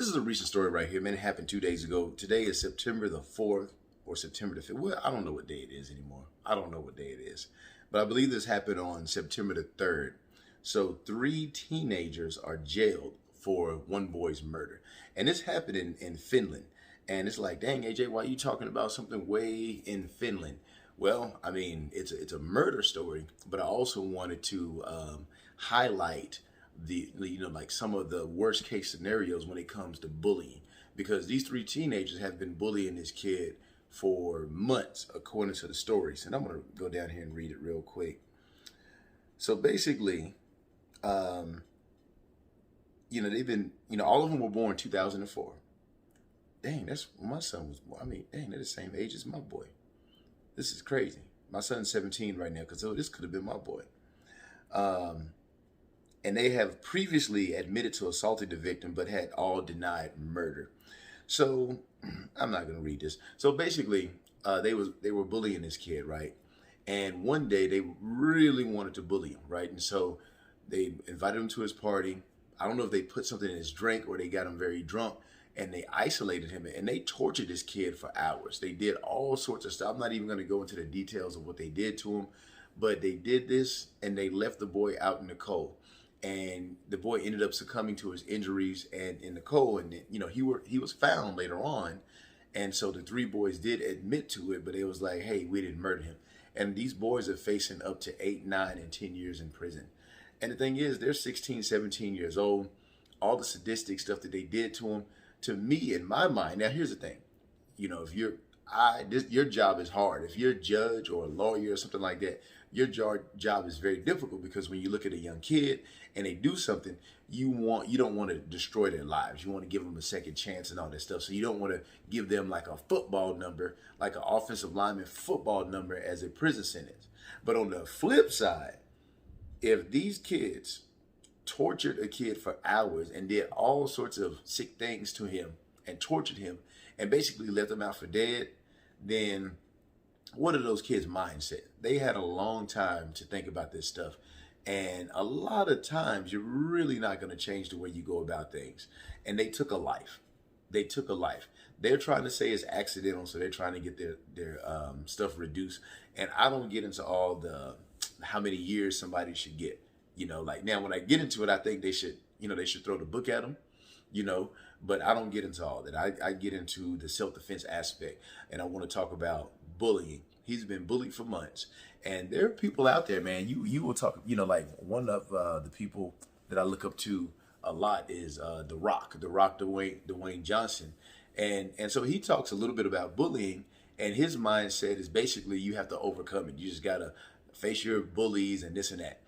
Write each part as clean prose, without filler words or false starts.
This is a recent story right here, man. It happened 2 days ago. Today is September the 4th or September the 5th. Well, I don't know what day it is anymore. I don't know what day it is. But I believe this happened on September the 3rd. So three teenagers are jailed for one boy's murder. And this happened in Finland. And it's like, dang, AJ, why are you talking about something way in Finland? Well, I mean, it's a murder story, but I also wanted to highlight like some of the worst case scenarios when it comes to bullying, because these three teenagers have been bullying this kid for months, according to the stories. And I'm gonna go down here and read it real quick. So basically, they've been, all of them were born 2004. Dang, that's when my son was born. I mean, dang, they're the same age as my boy. This is crazy. My son's 17 right now, because this could have been my boy. And they have previously admitted to assaulting the victim, but had all denied murder. So I'm not going to read this. So basically, they were bullying this kid, right? And one day they really wanted to bully him, right? And so they invited him to his party. I don't know if they put something in his drink or they got him very drunk, and they isolated him and they tortured this kid for hours. They did all sorts of stuff. I'm not even going to go into the details of what they did to him, but they did this and they left the boy out in the cold. And the boy ended up succumbing to his injuries and in the cold. And he was found later on, and so the three boys did admit to it, but it was like, hey, we didn't murder him. And these boys are facing up to 8, 9, and 10 years in prison. And the thing is, they're 16, 17 years old. All the sadistic stuff that they did to him, to me, in my mind. Now, here's the thing. If your job is hard. If you're a judge or a lawyer or something like that, your job is very difficult, because when you look at a young kid and they do something, you don't want to destroy their lives. You want to give them a second chance and all that stuff. So you don't want to give them like a football number, like an offensive lineman football number as a prison sentence. But on the flip side, if these kids tortured a kid for hours and did all sorts of sick things to him and tortured him and basically left him out for dead, then what are those kids' mindset? They had a long time to think about this stuff. And a lot of times you're really not going to change the way you go about things. And they took a life. They took a life. They're trying to say it's accidental, so they're trying to get their stuff reduced. And I don't get into all the how many years somebody should get. Like now when I get into it, I think they should throw the book at them, but I don't get into all that. I get into the self-defense aspect, and I want to talk about bullying. He's been bullied for months, and there are people out there, man. You will talk, like one of the people that I look up to a lot is The Rock, Dwayne Johnson, and so he talks a little bit about bullying, and his mindset is basically you have to overcome it. You just gotta face your bullies and this and that.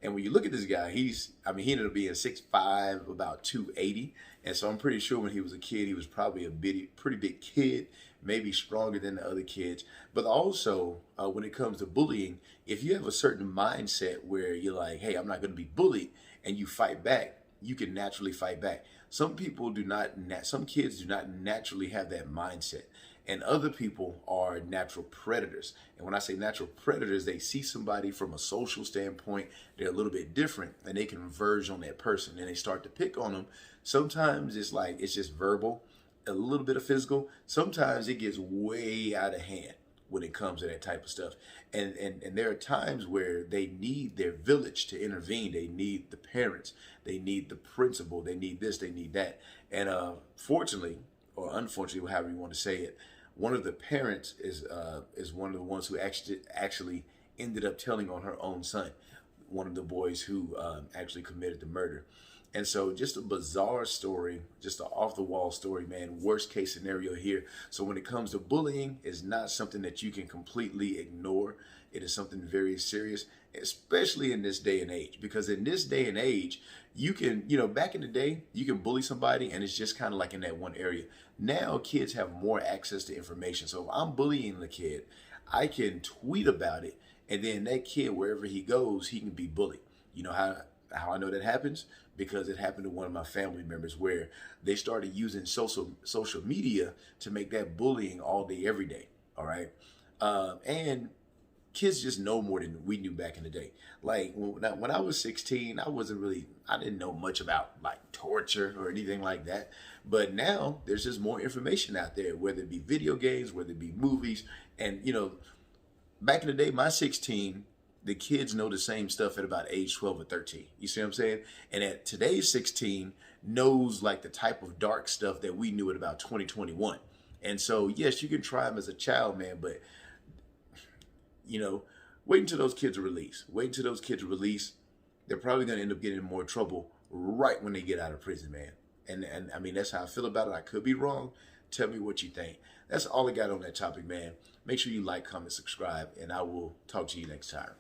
And when you look at this guy, he ended up being 6'5", about 280. And so I'm pretty sure when he was a kid, he was probably a pretty big kid, maybe stronger than the other kids. But also, when it comes to bullying, if you have a certain mindset where you're like, hey, I'm not going to be bullied, and you fight back, you can naturally fight back. Some kids do not naturally have that mindset. And other people are natural predators. And when I say natural predators, they see somebody from a social standpoint, they're a little bit different, and they can verge on that person and they start to pick on them. Sometimes it's just verbal, a little bit of physical. Sometimes it gets way out of hand when it comes to that type of stuff. And there are times where they need their village to intervene. They need the parents, they need the principal, they need this, they need that. And fortunately, or unfortunately, however you want to say it, one of the parents is one of the ones who actually ended up telling on her own son, one of the boys who actually committed the murder. And so just a bizarre story, just an off-the-wall story, man. Worst case scenario here. So when it comes to bullying, it's not something that you can completely ignore. It is something very serious, especially in this day and age. Because in this day and age, you can, back in the day, you can bully somebody and it's just kind of like in that one area. Now kids have more access to information. So if I'm bullying the kid, I can tweet about it, and then that kid, wherever he goes, he can be bullied. You know how I know that happens? Because it happened to one of my family members where they started using social media to make that bullying all day, every day. All right. And kids just know more than we knew back in the day. Like when I was 16, I didn't know much about like torture or anything like that. But now there's just more information out there, whether it be video games, whether it be movies. And, back in the day, my 16, the kids know the same stuff at about age 12 or 13. You see what I'm saying? And at today's 16 knows like the type of dark stuff that we knew at about 2021. And so, yes, you can try them as a child, man, but wait until those kids are released. Wait until those kids are released. They're probably going to end up getting in more trouble right when they get out of prison, man. And I mean, that's how I feel about it. I could be wrong. Tell me what you think. That's all I got on that topic, man. Make sure you like, comment, subscribe, and I will talk to you next time.